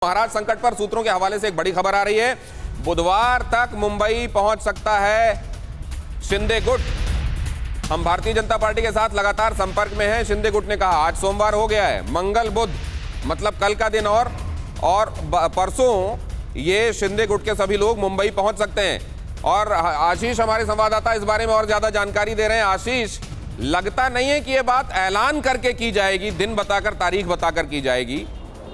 महाराष्ट्र संकट पर सूत्रों के हवाले से एक बड़ी खबर आ रही है। बुधवार तक मुंबई पहुंच सकता है शिंदे गुट। हम भारतीय जनता पार्टी के साथ लगातार संपर्क में हैं। शिंदे गुट ने कहा आज सोमवार हो गया है, मंगल बुध मतलब कल का दिन और परसों ये शिंदे गुट के सभी लोग मुंबई पहुंच सकते हैं। और आशीष हमारे संवाददाता इस बारे में और ज्यादा जानकारी दे रहे हैं। आशीष, लगता नहीं है कि ये बात ऐलान करके की जाएगी, दिन बताकर, तारीख बताकर की जाएगी।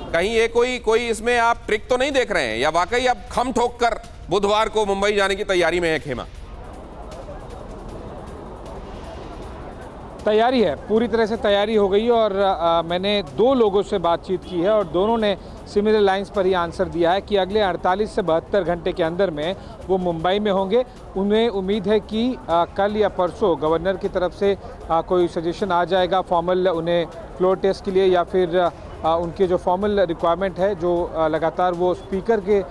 कहीं ये कोई इसमें आप ट्रिक तो नहीं देख रहे हैं, या वाकई अब खम ठोक कर बुधवार को मुंबई जाने की तैयारी में है खेमा? तैयारी है, पूरी तरह से तैयारी हो गई। और मैंने दो लोगों से बातचीत की है और दोनों ने सिमिलर लाइंस पर ही आंसर दिया है कि अगले 48 से 72 घंटे के अंदर में वो मुंबई में होंगे। उन्हें उम्मीद है कि कल या परसों गवर्नर की तरफ से कोई सजेशन आ जाएगा फॉर्मल उन्हें फ्लोर टेस्ट के लिए, या फिर उनके जो फॉर्मल रिक्वायरमेंट है जो लगातार वो स्पीकर के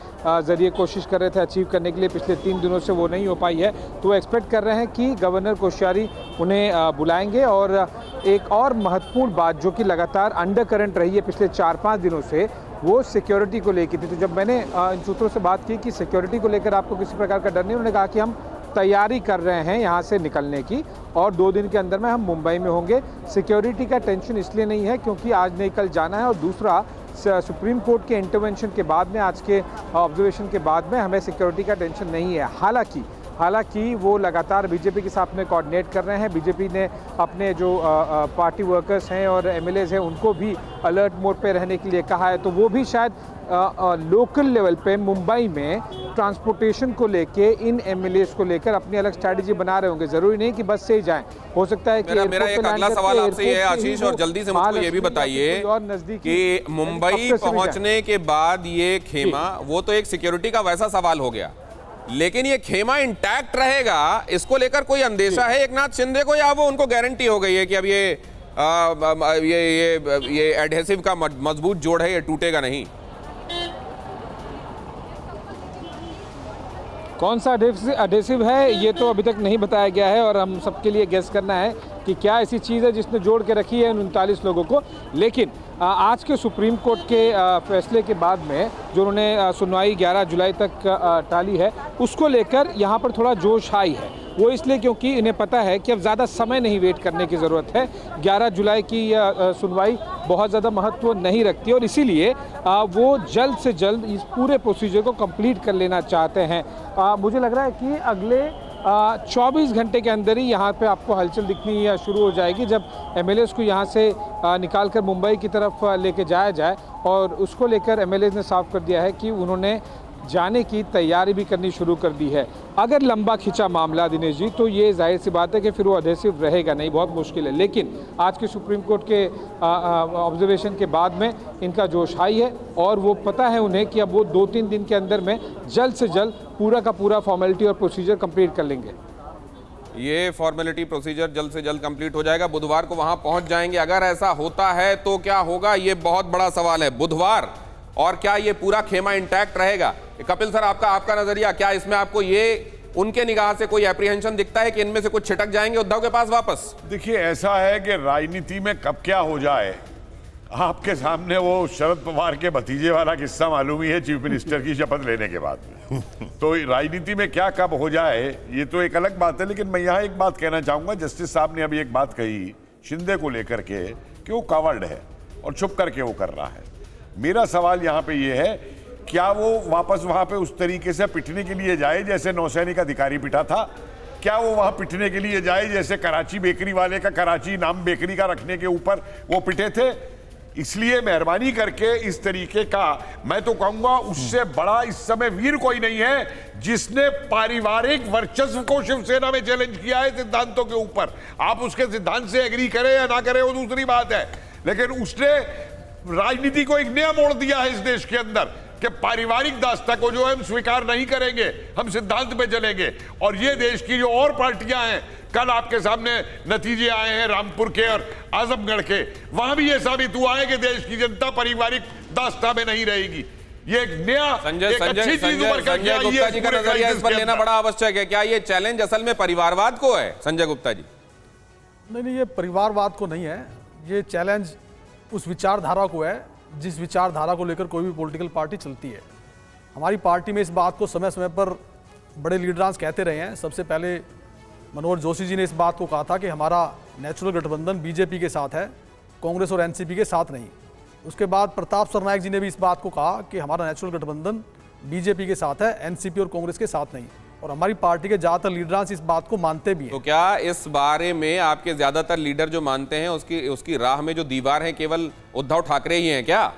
ज़रिए कोशिश कर रहे थे अचीव करने के लिए, पिछले 3 दिनों से वो नहीं हो पाई है। तो वो एक्सपेक्ट कर रहे हैं कि गवर्नर कोश्यारी उन्हें बुलाएंगे। और एक और महत्वपूर्ण बात जो कि लगातार अंडर करंट रही है पिछले 4-5 दिनों से, वो सिक्योरिटी को लेकर थी। तो जब मैंने इन सूत्रों से बात की कि सिक्योरिटी को लेकर आपको किसी प्रकार का डर नहीं, उन्होंने कहा कि हम तैयारी कर रहे हैं यहाँ से निकलने की और 2 दिन के अंदर में हम मुंबई में होंगे। सिक्योरिटी का टेंशन इसलिए नहीं है क्योंकि आज नहीं कल जाना है, और दूसरा सुप्रीम कोर्ट के इंटरवेंशन के बाद में, आज के ऑब्जर्वेशन के बाद में हमें सिक्योरिटी का टेंशन नहीं है। हालांकि वो लगातार बीजेपी के साथ में कोऑर्डिनेट कर रहे हैं। बीजेपी ने अपने जो पार्टी वर्कर्स हैं और एमएलएज हैं उनको भी अलर्ट मोड पे रहने के लिए कहा है। तो वो भी शायद लोकल लेवल पे मुंबई में ट्रांसपोर्टेशन को लेके, इन एमएलएज को लेकर अपनी अलग स्ट्रैटेजी बना रहे होंगे। जरूरी नहीं कि बस से ही जाएं, हो सकता है कि मेरा एक अगला सवाल आपसे ये है आशीष, और जल्दी से मुझको ये भी बताइए कि मुंबई पहुंचने के बाद ये खेमा, वो तो एक सिक्योरिटी का वैसा सवाल हो गया, लेकिन ये खेमा इंटैक्ट रहेगा, इसको लेकर कोई अंदेशा है एकनाथ शिंदे को, या वो उनको गारंटी हो गई है कि अब ये एडहेसिव का मजबूत जोड़ है, ये टूटेगा नहीं? कौन सा एडहेसिव है ये तो अभी तक नहीं बताया गया है, और हम सबके लिए गेस करना है कि क्या ऐसी चीज़ है जिसने जोड़ के रखी है 39 लोगों को। लेकिन आज के सुप्रीम कोर्ट के फैसले के बाद में जो उन्होंने सुनवाई 11 जुलाई तक टाली है, उसको लेकर यहाँ पर थोड़ा जोश आई है। वो इसलिए क्योंकि इन्हें पता है कि अब ज़्यादा समय नहीं वेट करने की ज़रूरत है। 11 जुलाई की सुनवाई बहुत ज़्यादा महत्व नहीं रखती, और इसीलिए वो जल्द से जल्द इस पूरे प्रोसीजर को कंप्लीट कर लेना चाहते हैं। मुझे लग रहा है कि अगले 24 घंटे के अंदर ही यहाँ पे आपको हलचल दिखनी शुरू हो जाएगी, जब एमएलएज को यहाँ से निकाल कर मुंबई की तरफ लेके जाया जाए। और उसको लेकर एमएलएज ने साफ कर दिया है कि उन्होंने जाने की तैयारी भी करनी शुरू कर दी है। अगर लंबा खिंचा मामला दिनेश जी, तो ये जाहिर सी बात है कि फिर वो एडहेसिव रहेगा नहीं, बहुत मुश्किल है। लेकिन आज के सुप्रीम कोर्ट के ऑब्जर्वेशन के बाद में इनका जोश हाई है, और वो पता है उन्हें कि अब वो 2-3 दिन के अंदर में जल्द से जल्द पूरा का पूरा फॉर्मेलिटी और प्रोसीजर कंप्लीट कर लेंगे। ये फॉर्मेलिटी प्रोसीजर जल्द से जल्द कंप्लीट हो जाएगा, बुधवार को वहां पहुंच जाएंगे। अगर ऐसा होता है तो क्या होगा, ये बहुत बड़ा सवाल है। बुधवार, और क्या ये पूरा खेमा इंटैक्ट रहेगा? कपिल सर, आपका नजरिया क्या इसमें? आपको ये उनके निगाह से कोई एप्रीहेंशन दिखता है कि इनमें से कुछ छिटक जाएंगे उद्धव के पास वापस? देखिए, ऐसा है कि राजनीति में कब क्या हो जाए, आपके सामने वो शरद पवार के भतीजे वाला किस्सा मालूम ही है, चीफ मिनिस्टर की शपथ लेने के बाद में। तो राजनीति में क्या कब हो जाए ये तो एक अलग बात है। लेकिन मैं यहाँ एक बात कहना चाहूंगा, जस्टिस साहब ने अभी एक बात कही शिंदे को लेकर के कि वो कावर्ड है और छुप करके वो कर रहा है। मेरा सवाल यहाँ पे ये है, क्या वो वापस वहां पे उस तरीके से पिटने के लिए जाए जैसे नौसैनिक अधिकारी पिटा था? क्या वो वहां पिटने के लिए जाए जैसे कराची बेकरी वाले का, कराची नाम बेकरी का रखने के ऊपर वो पिटे थे? इसलिए मेहरबानी करके इस तरीके का, मैं तो कहूंगा उससे बड़ा इस समय वीर कोई नहीं है जिसने पारिवारिक वर्चस्व को शिवसेना में चैलेंज किया है सिद्धांतों के ऊपर। आप उसके सिद्धांत से एग्री करें या ना करें वो दूसरी बात है, लेकिन उसने राजनीति को एक नया मोड़ दिया है इस देश के अंदर कि पारिवारिक दास्ता को जो हम स्वीकार नहीं करेंगे, हम सिद्धांत पे चलेंगे। और ये देश की जो और पार्टियां हैं, कल आपके सामने नतीजे आए हैं रामपुर के और आजमगढ़ के, वहां भी ये साबित हुआ है कि देश की जनता पारिवारिक दास्ता में नहीं रहेगी। ये एक नया संजय गुप्ता जी का नजरिया इस पर लेना बड़ा आवश्यक है। क्या ये चैलेंज असल में परिवारवाद को है, संजय गुप्ता जी? नहीं, ये परिवारवाद को नहीं है, ये चैलेंज उस विचारधारा को है जिस विचारधारा को लेकर कोई भी पॉलिटिकल पार्टी चलती है। हमारी पार्टी में इस बात को समय समय पर बड़े लीडरांस कहते रहे हैं। सबसे पहले मनोहर जोशी जी ने इस बात को कहा था कि हमारा नेचुरल गठबंधन बीजेपी के साथ है, कांग्रेस और एनसीपी के साथ नहीं। उसके बाद प्रताप सरनायक जी ने भी इस बात को कहा कि हमारा नेचुरल गठबंधन बीजेपी के साथ है, एनसीपी और कांग्रेस के साथ नहीं। और हमारी पार्टी के ज़्यादातर लीडरांस इस बात को मानते भी हैं। तो क्या इस बारे में आपके ज्यादातर लीडर जो मानते हैं उसकी राह में जो दीवार है केवल उद्धव ठाकरे ही हैं क्या?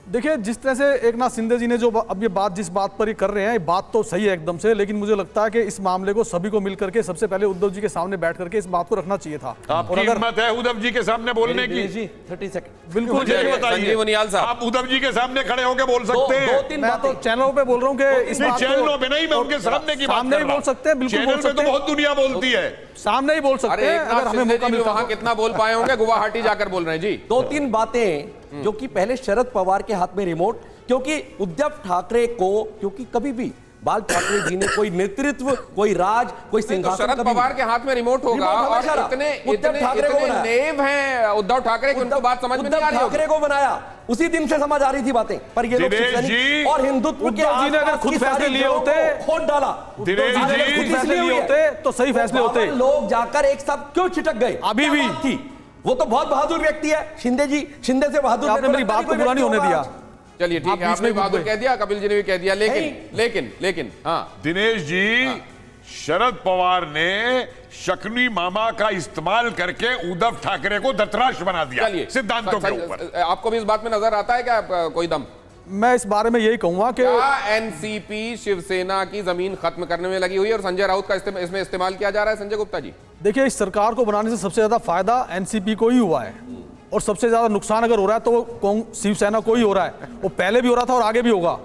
देखिए, जिस तरह से एकनाथ शिंदे जी ने जो अब ये बात जिस बात पर ये कर रहे हैं, ये बात तो सही है एकदम से, लेकिन मुझे लगता है कि इस मामले को सभी को मिलकर के सबसे पहले उद्धव जी के सामने बैठ करके इस बात को रखना चाहिए था। आपकी हिम्मत है उद्धव जी के सामने बोलने की? 30 सेकंड बिल्कुल मुझे जी, बताइए, संजीव उनियाल साहब। आप उद्धव जी के सामने खड़े होकर बोल सकते हैं? दो तीन मैं तो बातें। चैनलों पे बोल रहा हूँ कि इस नहीं, बात को चैनलों पे नहीं, मैं उनके सामने की बात सामने कर ही रहा बोल सकते हैं, बिल्कुल चैनल बोल पे सकते तो हैं। बहुत दुनिया बोलती है। सामने ही बोल सकते अरे हैं, एक अगर हमें मौका मिलता वहां तो। कितना बोल पाए होंगे, गुवाहाटी जाकर बोल रहे हैं जी। 2-3 बातें जो कि पहले शरद पवार के हाथ में रिमोट, क्योंकि उद्धव ठाकरे को, क्योंकि कभी भी बाल ठाकरे जी ने कोई नेतृत्व, कोई राज, कोई तो सिंहासन शरद कभी पवार के हाथ में रिमोट होगा रिमोट हमेशा और रहा। इतने उद्धव इतने ठाकरे को इतने बनाया। नेव हैं उद्धव ठाकरे की, उनको बात समझ में नहीं आ रही उद्धव होगी। ठाकरे को बनाया, उसी दिन से समझ आ रही थी बातें, पर ये लोग दिनेश शिवसैनिक जी, और हिंदुत्व के उद्धव जी ने अगर आसपास खुद की फैसले सारी लिए जड़ों होते, को खोद डाला। दिनेश उद्धव जी, ने खुद फैसले लिए हुई है। होते तो सही फैसले होते। 52 लोग जाकर एक साथ क्यों छिटक गए? अभी क्या भी। बात थी? वो तो बहुत बहादुर व्यक्ति है शिंदे जी, शिंदे से बहादुर आपने मेरे को मेरी लगता बात नहीं को बुरा नहीं कोई होने व्यक्ति दिया। होगा। चलिए ठीक आप है, बीच आपने में बहादुर घुस गए। कह दिया, कपिल जी ने भी कह दिया, लेकिन हाँ दिनेश जी, शरद पवार ने शकनी मामा का इस्तेमाल करके उद्धव ठाकरे को धतराष्ट्र बना दिया चलिए सिद्धांतों के ऊपर। आपको भी इस बात में नजर आता है क्या कोई दम? मैं इस बारे में यही कहूंगा कि क्या एनसीपी शिवसेना की जमीन खत्म करने में लगी हुई है और संजय राउत का इसमें इस्तेमाल किया जा रहा है? संजय गुप्ता जी, देखिए, इस सरकार को बनाने से सबसे ज्यादा फायदा एनसीपी को ही हुआ है और सबसे ज्यादा नुकसान अगर हो रहा है तो वो शिवसेना को ही हो रहा है। वो पहले भी हो रहा था और आगे भी होगा,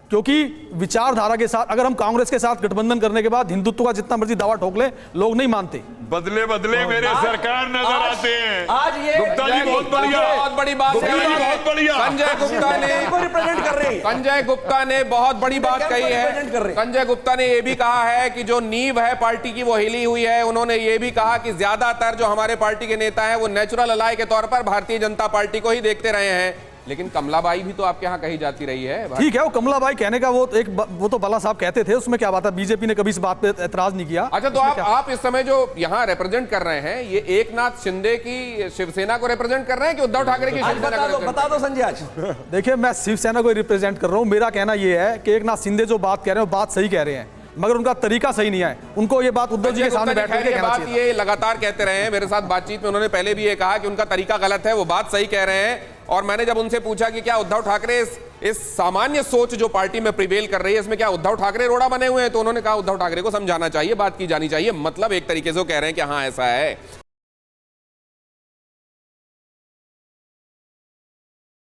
क्योंकि विचारधारा के साथ अगर हम कांग्रेस के साथ गठबंधन करने के बाद हिंदुत्व का जितना मर्जी दावा ठोक ले, लोग नहीं मानते। बदले बदले मेरे सरकार नजर आते हैं। आज ये गुप्ता जी बहुत बढ़िया, बहुत बड़ी बात गुप्ता जी कही है। बहुत बढ़िया। संजय गुप्ता ने रिप्रेजेंट कर रहे हैं। संजय गुप्ता ने बहुत बड़ी बात कही represent कर है। रहे हैं। संजय गुप्ता ने यह भी कहा है कि जो नींव है पार्टी की वो हिली हुई है। उन्होंने ये भी कहा कि ज्यादातर जो हमारे पार्टी के नेता हैं वो नेचुरल अलाय के तौर पर भारतीय जनता पार्टी को ही देखते रहे हैं। लेकिन कमलाबाई भी तो आपके यहाँ कही जाती रही है। ठीक है, वो कमलाबाई कहने का वो तो बाला साहब कहते थे, उसमें क्या बात है? बीजेपी ने कभी इस बात पे एतराज नहीं किया। अच्छा, तो आप इस समय जो यहाँ रिप्रेजेंट कर रहे हैं, ये एकनाथ शिंदे की शिवसेना को रिप्रेजेंट कर रहे हैं कि उद्धव ठाकरे की आज शिवसेना को बता दो संजय। आज देखिए, मैं शिवसेना को रिप्रेजेंट कर रहा हूँ। मेरा कहना यह है कि एकनाथ शिंदे जो बात कह रहे हैं वो बात सही कह रहे हैं, मगर उनका तरीका सही नहीं है। उनको ये बात उद्धव जी के सामने बैठ करके कहना बात चाहिए। ये लगातार कहते रहे हैं, मेरे साथ बातचीत में उन्होंने पहले भी ये कहा कि उनका तरीका गलत है, वो बात सही कह रहे हैं। और मैंने जब उनसे पूछा कि क्या उद्धव ठाकरे इस सामान्य सोच जो पार्टी में प्रिवेल कर रही है, इसमें क्या उद्धव ठाकरे रोड़ा बने हुए हैं, तो उन्होंने कहा उद्धव ठाकरे को समझाना चाहिए, बात की जानी चाहिए। मतलब एक तरीके से वो कह रहे हैं कि हाँ ऐसा है।